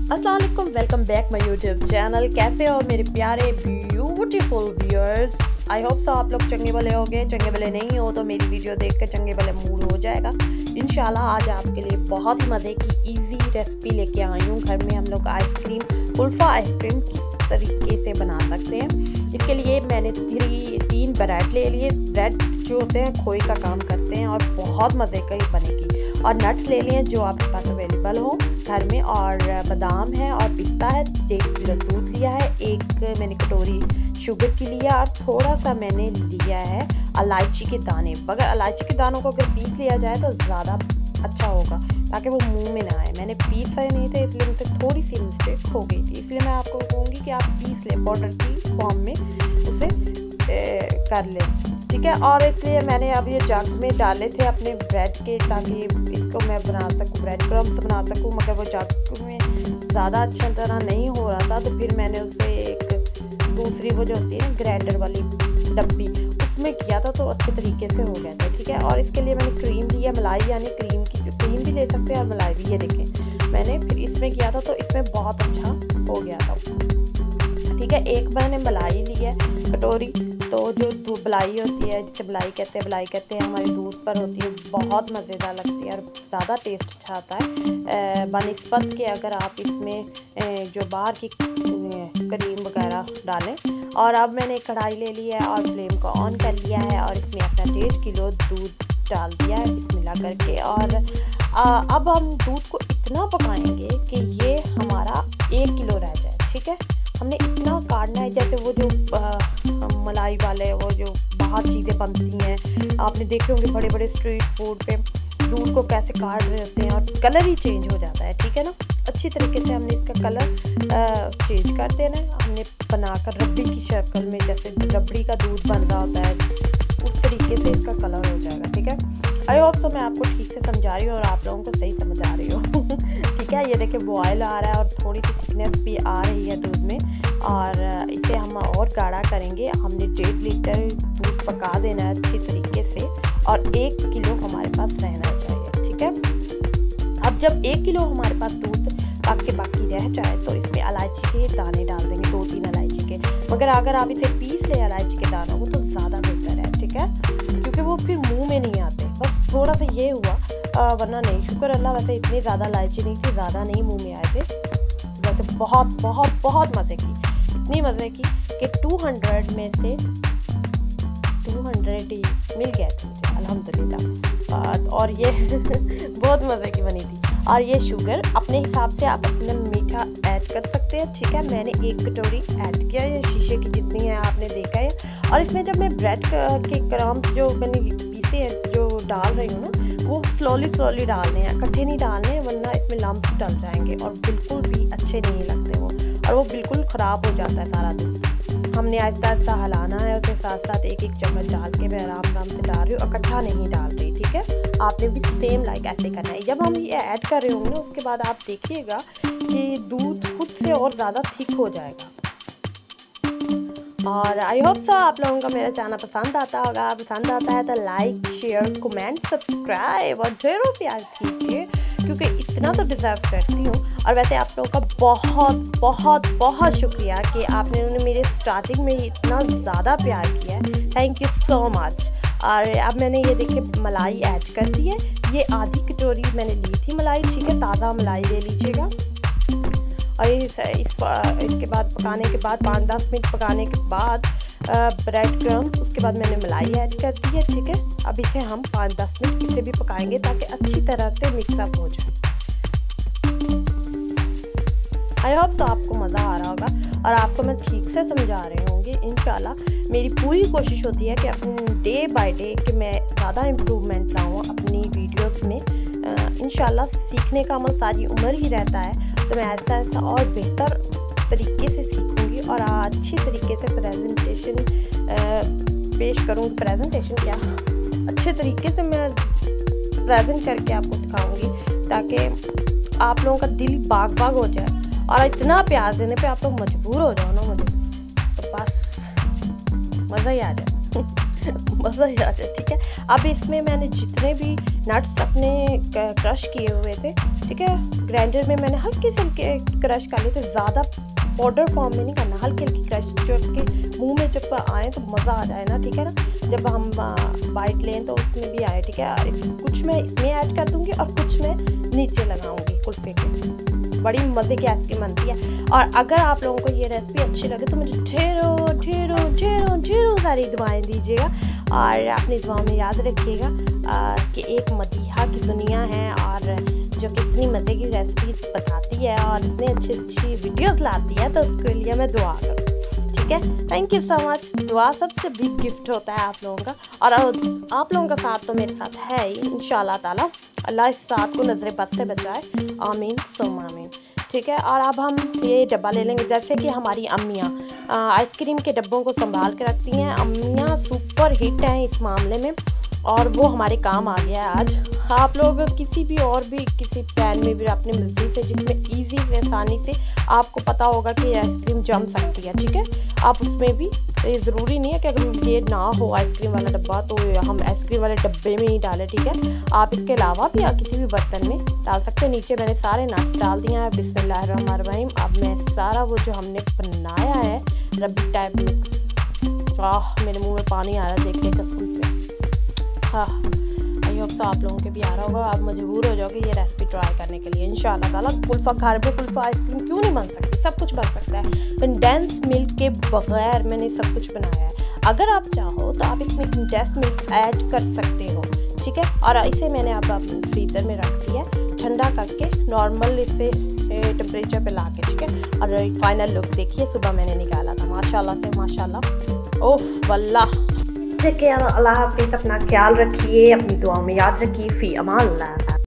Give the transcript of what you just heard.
अस्सलाम वालेकुम, welcome back my YouTube channel. कैसे हो मेरे प्यारे beautiful viewers. I hope so आप लोग चंगे भले होंगे। चंगे भले नहीं हो तो मेरी वीडियो देख कर चंगे भले मूड हो जाएगा इंशाल्लाह। आज आपके लिए बहुत ही मज़े की इजी रेसिपी लेके आई हूँ। घर में हम लोग आइसक्रीम, कुल्फ़ा आइसक्रीम किस तरीके से बना सकते हैं। इसके लिए मैंने 3 ब्रेड ले लिए। ब्रेड जो होते हैं खोए का काम करते हैं और बहुत मज़े की बनेगी। और नट्स ले लिए जो आपके पास अवेलेबल हो घर में, और बादाम है और पिस्ता है। 1 किलो दूध लिया है, 1 मैंने कटोरी शुगर की लिया, और थोड़ा सा मैंने लिया है इलायची के दाने। मगर इलायची के दानों को अगर पीस लिया जाए तो ज़्यादा अच्छा होगा ताकि वो मुंह में ना आए। मैंने पीसा नहीं थे इसलिए मुझसे थोड़ी सी मिस्टेक हो गई थी, इसलिए मैं आपको कहूँगी कि आप पीस लें, पाउडर की फॉर्म में उसे कर लें, ठीक है। और इसलिए मैंने अब ये जग में डाले थे अपने ब्रेड के, ताकि इसको मैं बना सकूँ, ब्रेड क्रम्स बना सकूँ। मगर वो जग में ज़्यादा अच्छा तरह नहीं हो रहा था, तो फिर मैंने उसे एक दूसरी वो जो होती है ग्राइंडर वाली डब्बी, उसमें किया था तो अच्छे तरीके से हो गया था, ठीक है। और इसके लिए मैंने क्रीम लिया, मलाई यानी क्रीम भी ले सकते हैं और मलाई भी। ये देखें मैंने फिर इसमें किया था तो इसमें बहुत अच्छा हो गया था, ठीक है। एक मैंने मलाई ली है कटोरी, तो जो मलाई होती है, जिसे मलाई कहते हैं हमारे दूध पर होती है, बहुत मज़ेदार लगती है और ज़्यादा टेस्ट अच्छा आता है बनिस्बत के अगर आप इसमें जो बाहर की क्रीम वगैरह डालें। और अब मैंने कढ़ाई ले ली है और फ्लेम को ऑन कर लिया है और इसमें अपना 1.5 किलो दूध डाल दिया है बिस्मिल्लाह करके। और अब हम दूध को इतना पकाएंगे कि ये हमारा 1 किलो रह जाए, ठीक है। हमने इतना काटना है जैसे वो जो मलाई वाले वो जो बाहर चीज़ें बनती हैं, आपने देखे होंगे बड़े बड़े स्ट्रीट फूड पे दूध को कैसे काट रहे होते हैं और कलर ही चेंज हो जाता है, ठीक है ना। अच्छी तरीके से हमने इसका कलर चेंज कर देना है। हमने बनाकर रबड़ी की शक्ल में, जैसे रबड़ी का दूध बन रहा होता है उस तरीके से इसका कलर हो जाएगा, ठीक है। आई होप सो मैं आपको ठीक से समझा रही हूँ और आप लोगों को सही समझ आ रही हूँ ठीक है। ये देखिए बॉयल आ रहा है और थोड़ी सी थिकनेस भी आ रही है दूध में, और इसे हम और गाढ़ा करेंगे। हमने 1.5 लीटर दूध पका देना है अच्छी तरीके से, और 1 किलो हमारे पास रहना चाहिए, ठीक है। अब जब 1 किलो हमारे पास दूध बाकी रह जाए तो इसमें इलायची के दाने डाल देंगे, 2-3 इलायची के। मगर अगर आप इसे पीस ले इलायची के दानों को तो ज़्यादा बेहतर है, ठीक है, क्योंकि वो फिर मुंह में नहीं आते। बस थोड़ा सा ये हुआ, वरना नहीं, शुक्र अल्लाह वैसे इतनी ज़्यादा इलायची नहीं थी, ज़्यादा नहीं मुंह में आए थे। वैसे बहुत बहुत बहुत मज़े की, इतनी मज़े की कि 200 में से 200 ही मिल गए थे मुझे अल्हम्दुलिल्लाह। और ये बहुत मज़े की बनी थी। और ये शुगर अपने हिसाब से आप अपना मीठा ऐड कर सकते हैं, ठीक है। मैंने 1 कटोरी ऐड किया, ये शीशे की जितनी है आपने देखा है। और इसमें जब मैं ब्रेड के क्रम्स जो मैंने पीसे हैं जो डाल रही हूँ ना, वो स्लोली डालने हैं, इकट्ठे नहीं डालने हैं, वरना इसमें लम्स डल जाएंगे और बिल्कुल भी अच्छे नहीं लगते वो, और वो बिल्कुल ख़राब हो जाता है सारा दूध। हमने आहिस्ता आहिस्ता हिलाना है, उसके साथ साथ 1-1 चम्मच डाल के मैं आराम से डाल रही हूँ, इकट्ठा नहीं डाल रही, ठीक है। आपने भी सेम लाइक ऐसे करना है। जब हम ये ऐड कर रहे होंगे ना, उसके बाद आप देखिएगा कि दूध खुद से और ज़्यादा थिक हो जाएगा। और आई होप सो आप लोगों को मेरा चैनल पसंद आता होगा। पसंद आता है तो लाइक, शेयर, कमेंट, सब्सक्राइब और ढेरों प्यार कीजिए, क्योंकि इतना तो डिज़र्व करती हूँ। और वैसे आप लोगों का बहुत बहुत बहुत शुक्रिया कि आपने मेरे स्टार्टिंग में इतना ज़्यादा प्यार किया है। Thank you so much. और अब मैंने ये देखिए मलाई ऐड कर दी है। ये आधी कटोरी मैंने ली थी मलाई, ठीक है, ताज़ा मलाई ले लीजिएगा। और इसके बाद पकाने के बाद 5-10 मिनट पकाने के बाद ब्रेड क्रम्स, उसके बाद मैंने मलाई ऐड कर दी है, ठीक है। अब इसे हम 5-10 मिनट इसे भी पकाएंगे ताकि अच्छी तरह से मिक्सअप हो जाए। आई होप सो आपको मज़ा आ रहा होगा और आपको मैं ठीक से समझा रही होंगी इंशाल्लाह। मेरी पूरी कोशिश होती है कि अपनी डे बाय डे कि मैं ज़्यादा इम्प्रूवमेंट लाऊँ अपनी वीडियोस में। इंशाल्लाह सीखने का अमल सारी उम्र ही रहता है, तो मैं ऐसा और बेहतर तरीके से सीखूंगी और अच्छी तरीके से प्रेजेंटेशन पेश करूँगी। प्रेजेंटेशन क्या, अच्छे तरीके से मैं प्रेजेंट करके आपको दिखाऊंगी ताकि आप लोगों का दिल बाग हो जाए। और इतना प्यार देने पे आप लोग मजबूर हो जाओ ना मुझे, तो बस मज़ा ही आ जाए मज़ा ही आ जाए। ठीक है, अब इसमें मैंने जितने भी नट्स अपने क्रश किए हुए थे, ठीक है, ग्राइंडर में मैंने हल्के से हल्के क्रश कर लिए थे, ज़्यादा पाउडर फॉर्म में नहीं करना, हल्के हल्के क्रश जो के मुंह में जब आए तो मज़ा आ जाए ना। ठीक है ना, जब हम बाइट लें तो उसमें भी आए। ठीक है, कुछ मैं इसमें ऐड कर दूँगी और कुछ मैं नीचे लगाऊँगी कुल्फे के। बड़ी मज़े की आइसक्रीम बनती है। और अगर आप लोगों को ये रेसिपी अच्छी लगे तो मुझे ढेरों ढेरों ढेरों ढेरों सारी दुआएं दीजिएगा और अपनी दुआओं में याद रखिएगा कि एक मदीहा की दुनिया है और जो कितनी मज़े की रेसिपी बताती है और इतनी अच्छी अच्छी वीडियोस लाती है, तो उसके लिए मैं दुआ करूँ। ठीक है, थैंक यू सो मच। दुआ सबसे बिग गिफ्ट होता है आप लोगों का, और आप लोगों का साथ तो मेरे साथ है ही इंशाल्लाह ताला। अल्लाह इस साथ को नजर बद से बचाए, आमीन सुम्मा आमीन। ठीक है, और अब हम ये डब्बा ले लेंगे। जैसे कि हमारी अम्मियाँ आइसक्रीम के डब्बों को संभाल के रखती हैं, अम्मियाँ सुपर हिट हैं इस मामले में, और वो हमारे काम आ गया है आज। आप लोग किसी भी और भी किसी पैन में भी अपनी मर्जी से, जिसमें इजी से आसानी से आपको पता होगा कि आइसक्रीम जम सकती है, ठीक है, आप उसमें भी, ये ज़रूरी नहीं है कि अगर ये ना हो आइसक्रीम वाला डब्बा तो हम आइसक्रीम वाले डब्बे में ही डालें। ठीक है, आप इसके अलावा भी किसी भी बर्तन में डाल सकते हैं। नीचे मैंने सारे नट्स डाल दिए हैं। बिस्मिल्लाहिर्रहमानिर्रहीम। अब मैं सारा वो जो हमने बनाया है रबड़ी टाइप मिक्स, मेरे मुँह में पानी आ रहा है देख के कसम से। हाँ, आई होप तो आप लोगों के भी आ रहा होगा, आप मजबूर हो जाओगे ये रेसिपी ट्राई करने के लिए इंशाल्लाह ताला। कुल्फा घर में कुल्फा आइसक्रीम क्यों नहीं बन सकती, सब कुछ बन सकता है। कंडेंस मिल्क के बगैर मैंने सब कुछ बनाया है। अगर आप चाहो तो आप इसमें कंडेंस मिल्क ऐड कर सकते हो। ठीक है, और इसे मैंने अब फ्रीज़र में रख दिया ठंडा करके, नॉर्मल इसे टेम्परेचर पे ला के। ठीक है, और फाइनल लुक देखिए, सुबह मैंने निकाला था माशाल्लाह से माशाल्लाह। ओह वल्लाह। अल्लाह हाफिज़, अपना ख्याल रखिए, अपनी दुआओं में याद रखिए। फ़ी अमान अल्लाह।